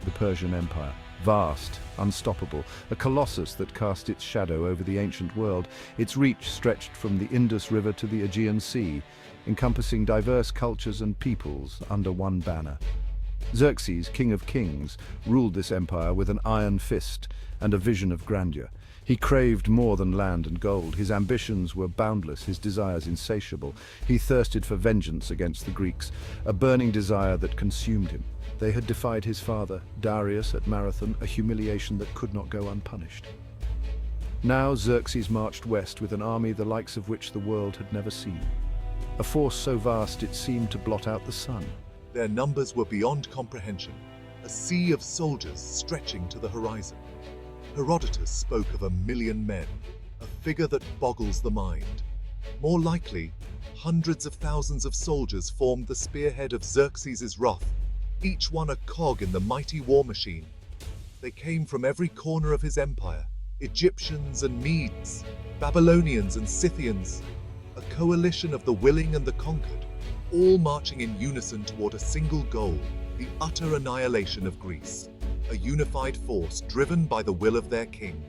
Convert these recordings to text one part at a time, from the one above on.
the Persian Empire. Vast, unstoppable, a colossus that cast its shadow over the ancient world. Its reach stretched from the Indus River to the Aegean Sea, encompassing diverse cultures and peoples under one banner. Xerxes, king of kings, ruled this empire with an iron fist and a vision of grandeur. He craved more than land and gold. His ambitions were boundless, his desires insatiable. He thirsted for vengeance against the Greeks, a burning desire that consumed him. They had defied his father, Darius, at Marathon, a humiliation that could not go unpunished. Now Xerxes marched west with an army the likes of which the world had never seen. A force so vast it seemed to blot out the sun. Their numbers were beyond comprehension, a sea of soldiers stretching to the horizon. Herodotus spoke of 1,000,000 men, a figure that boggles the mind. More likely, hundreds of thousands of soldiers formed the spearhead of Xerxes' wrath, each one a cog in the mighty war machine. They came from every corner of his empire, Egyptians and Medes, Babylonians and Scythians, a coalition of the willing and the conquered, all marching in unison toward a single goal, the utter annihilation of Greece, a unified force driven by the will of their king.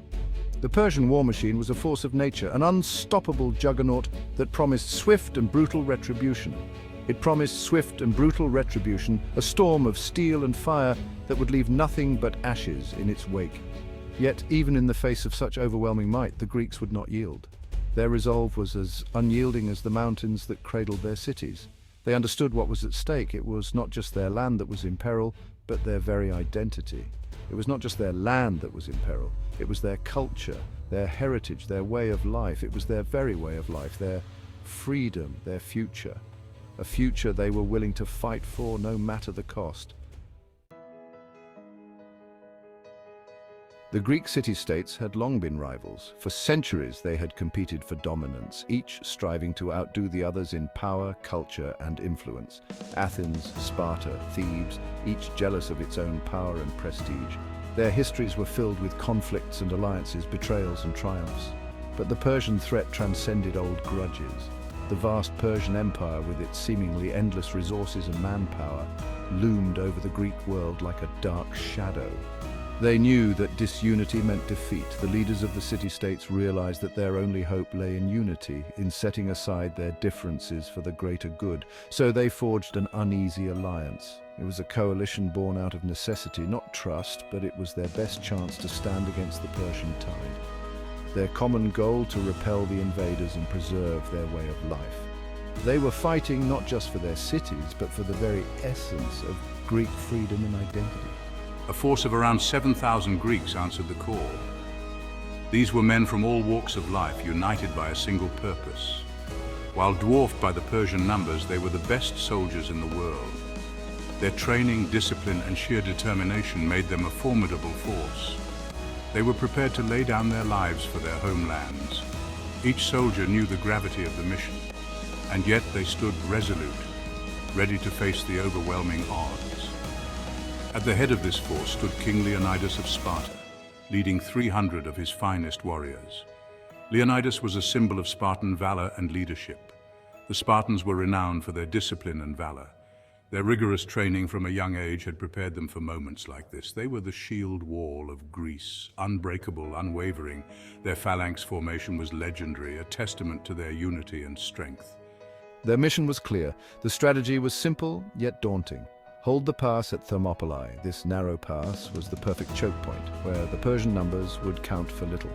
The Persian war machine was a force of nature, an unstoppable juggernaut that promised swift and brutal retribution. It promised swift and brutal retribution, a storm of steel and fire that would leave nothing but ashes in its wake. Yet, even in the face of such overwhelming might, the Greeks would not yield. Their resolve was as unyielding as the mountains that cradled their cities. They understood what was at stake. It was not just their land that was in peril, but their very identity. It was not just their land that was in peril. It was their culture, their heritage, their way of life. It was their very way of life, their freedom, their future. A future they were willing to fight for no matter the cost. The Greek city-states had long been rivals. For centuries they had competed for dominance, each striving to outdo the others in power, culture, and influence. Athens, Sparta, Thebes, each jealous of its own power and prestige. Their histories were filled with conflicts and alliances, betrayals and triumphs. But the Persian threat transcended old grudges. The vast Persian Empire, with its seemingly endless resources and manpower, loomed over the Greek world like a dark shadow. They knew that disunity meant defeat. The leaders of the city-states realized that their only hope lay in unity, in setting aside their differences for the greater good. So they forged an uneasy alliance. It was a coalition born out of necessity, not trust, but it was their best chance to stand against the Persian tide. Their common goal to repel the invaders and preserve their way of life. They were fighting not just for their cities, but for the very essence of Greek freedom and identity. A force of around 7,000 Greeks answered the call. These were men from all walks of life, united by a single purpose. While dwarfed by the Persian numbers, they were the best soldiers in the world. Their training, discipline, and sheer determination made them a formidable force. They were prepared to lay down their lives for their homelands. Each soldier knew the gravity of the mission, and yet they stood resolute, ready to face the overwhelming odds. At the head of this force stood King Leonidas of Sparta, leading 300 of his finest warriors. Leonidas was a symbol of Spartan valor and leadership. The Spartans were renowned for their discipline and valor. Their rigorous training from a young age had prepared them for moments like this. They were the shield wall of Greece, unbreakable, unwavering. Their phalanx formation was legendary, a testament to their unity and strength. Their mission was clear. The strategy was simple, yet daunting. Hold the pass at Thermopylae. This narrow pass was the perfect choke point, where the Persian numbers would count for little.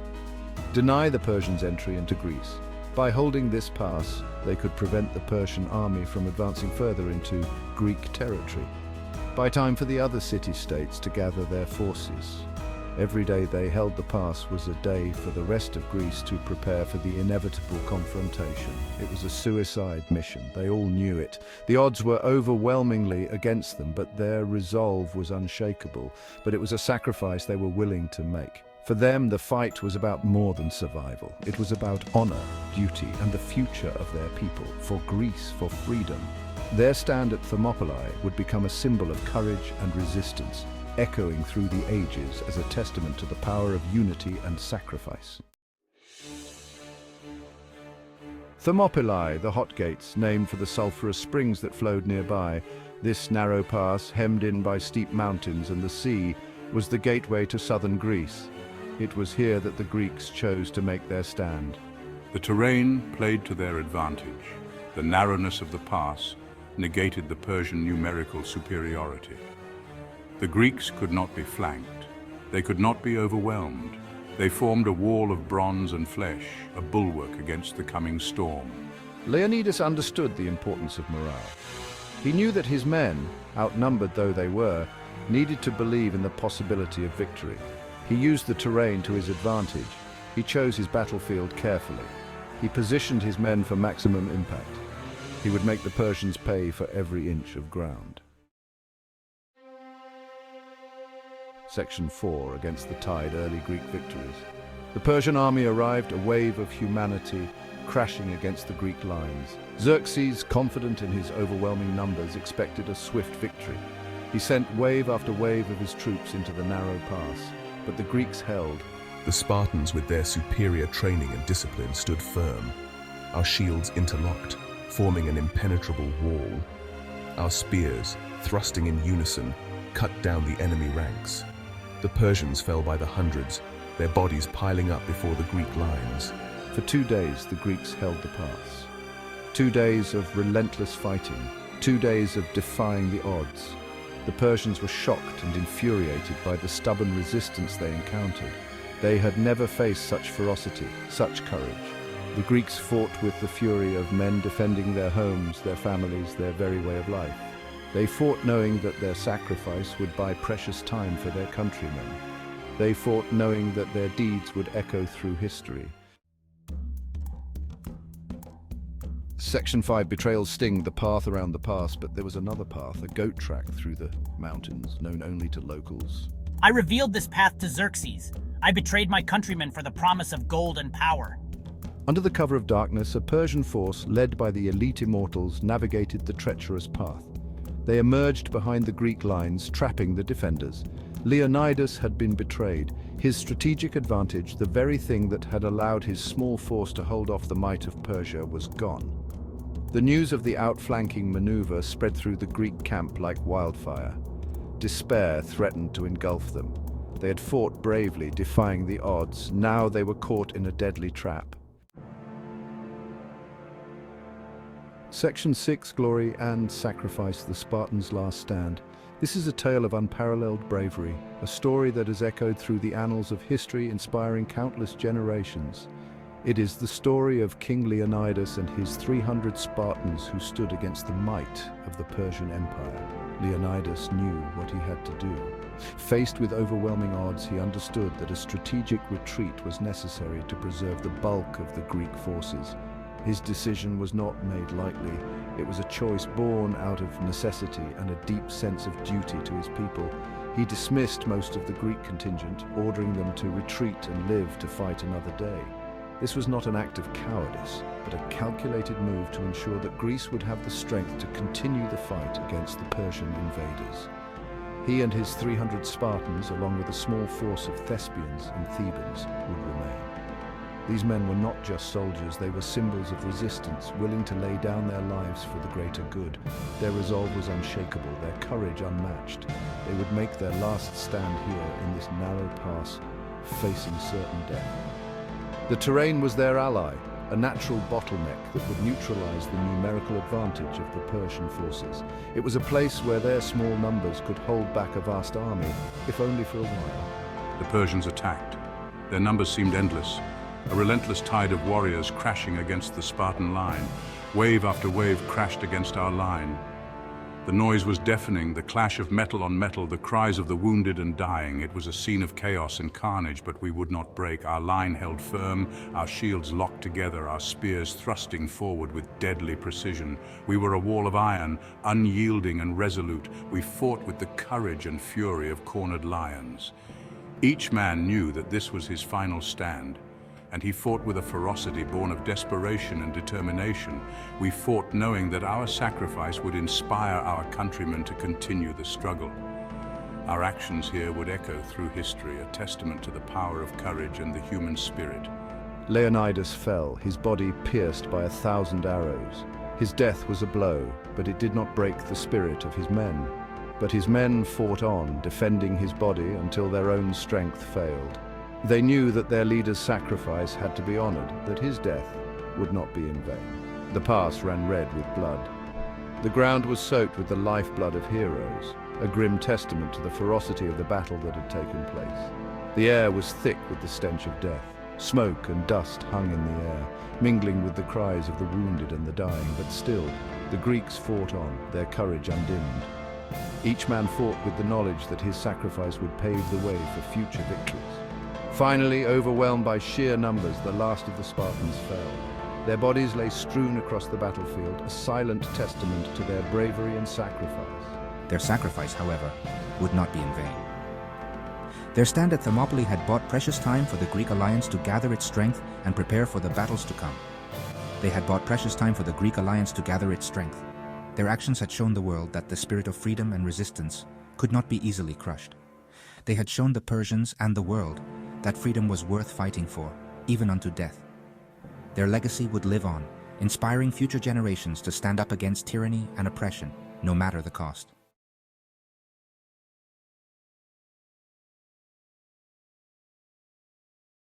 Deny the Persians entry into Greece. By holding this pass, they could prevent the Persian army from advancing further into Greek territory. Buy time for the other city-states to gather their forces. Every day they held the pass was a day for the rest of Greece to prepare for the inevitable confrontation. It was a suicide mission. They all knew it. The odds were overwhelmingly against them, but their resolve was unshakable. But it was a sacrifice they were willing to make. For them, the fight was about more than survival. It was about honor, duty, and the future of their people, for Greece, for freedom. Their stand at Thermopylae would become a symbol of courage and resistance, echoing through the ages as a testament to the power of unity and sacrifice. Thermopylae, the hot gates, named for the sulphurous springs that flowed nearby, This narrow pass, hemmed in by steep mountains and the sea, was the gateway to southern Greece. It was here that the Greeks chose to make their stand. The terrain played to their advantage. The narrowness of the pass negated the Persian numerical superiority. The Greeks could not be flanked. They could not be overwhelmed. They formed a wall of bronze and flesh, a bulwark against the coming storm. Leonidas understood the importance of morale. He knew that his men, outnumbered though they were, needed to believe in the possibility of victory. He used the terrain to his advantage. He chose his battlefield carefully. He positioned his men for maximum impact. He would make the Persians pay for every inch of ground. Section 4, against the tide early Greek victories. The Persian army arrived, a wave of humanity, crashing against the Greek lines. Xerxes, confident in his overwhelming numbers, expected a swift victory. He sent wave after wave of his troops into the narrow pass, but the Greeks held. The Spartans, with their superior training and discipline, stood firm. Our shields interlocked, forming an impenetrable wall. Our spears, thrusting in unison, cut down the enemy ranks. The Persians fell by the hundreds, their bodies piling up before the Greek lines. For 2 days, the Greeks held the pass. 2 days of relentless fighting, 2 days of defying the odds. The Persians were shocked and infuriated by the stubborn resistance they encountered. They had never faced such ferocity, such courage. The Greeks fought with the fury of men defending their homes, their families, their very way of life. They fought knowing that their sacrifice would buy precious time for their countrymen. They fought knowing that their deeds would echo through history. Section 5, betrayals sting the path around the pass, but there was another path, a goat track through the mountains, known only to locals. I revealed this path to Xerxes. I betrayed my countrymen for the promise of gold and power. Under the cover of darkness, a Persian force, led by the elite immortals, navigated the treacherous path. They emerged behind the Greek lines, trapping the defenders. Leonidas had been betrayed. His strategic advantage, the very thing that had allowed his small force to hold off the might of Persia, was gone. The news of the outflanking maneuver spread through the Greek camp like wildfire. Despair threatened to engulf them. They had fought bravely, defying the odds. Now they were caught in a deadly trap. Section 6, Glory and Sacrifice, the Spartans' Last Stand. This is a tale of unparalleled bravery, a story that has echoed through the annals of history, inspiring countless generations. It is the story of King Leonidas and his 300 Spartans who stood against the might of the Persian Empire. Leonidas knew what he had to do. Faced with overwhelming odds, he understood that a strategic retreat was necessary to preserve the bulk of the Greek forces. His decision was not made lightly. It was a choice born out of necessity and a deep sense of duty to his people. He dismissed most of the Greek contingent, ordering them to retreat and live to fight another day. This was not an act of cowardice, but a calculated move to ensure that Greece would have the strength to continue the fight against the Persian invaders. He and his 300 Spartans, along with a small force of Thespians and Thebans, would remain. These men were not just soldiers, they were symbols of resistance, willing to lay down their lives for the greater good. Their resolve was unshakable, their courage unmatched. They would make their last stand here in this narrow pass, facing certain death. The terrain was their ally, a natural bottleneck that would neutralize the numerical advantage of the Persian forces. It was a place where their small numbers could hold back a vast army, if only for a while. The Persians attacked. Their numbers seemed endless. A relentless tide of warriors crashing against the Spartan line. Wave after wave crashed against our line. The noise was deafening, the clash of metal on metal, the cries of the wounded and dying. It was a scene of chaos and carnage, but we would not break. Our line held firm, our shields locked together, our spears thrusting forward with deadly precision. We were a wall of iron, unyielding and resolute. We fought with the courage and fury of cornered lions. Each man knew that this was his final stand, and he fought with a ferocity born of desperation and determination. We fought knowing that our sacrifice would inspire our countrymen to continue the struggle. Our actions here would echo through history, a testament to the power of courage and the human spirit. Leonidas fell, his body pierced by 1,000 arrows. His death was a blow, but it did not break the spirit of his men. But his men fought on, defending his body until their own strength failed. They knew that their leader's sacrifice had to be honored, that his death would not be in vain. The pass ran red with blood. The ground was soaked with the lifeblood of heroes, a grim testament to the ferocity of the battle that had taken place. The air was thick with the stench of death. Smoke and dust hung in the air, mingling with the cries of the wounded and the dying, but still, the Greeks fought on, their courage undimmed. Each man fought with the knowledge that his sacrifice would pave the way for future victories. Finally, overwhelmed by sheer numbers, the last of the Spartans fell. Their bodies lay strewn across the battlefield, a silent testament to their bravery and sacrifice. Their sacrifice, however, would not be in vain. Their stand at Thermopylae had bought precious time for the Greek alliance to gather its strength and prepare for the battles to come. They had bought precious time for the Greek alliance to gather its strength. Their actions had shown the world that the spirit of freedom and resistance could not be easily crushed. They had shown the Persians and the world that freedom was worth fighting for, even unto death. Their legacy would live on, inspiring future generations to stand up against tyranny and oppression, no matter the cost.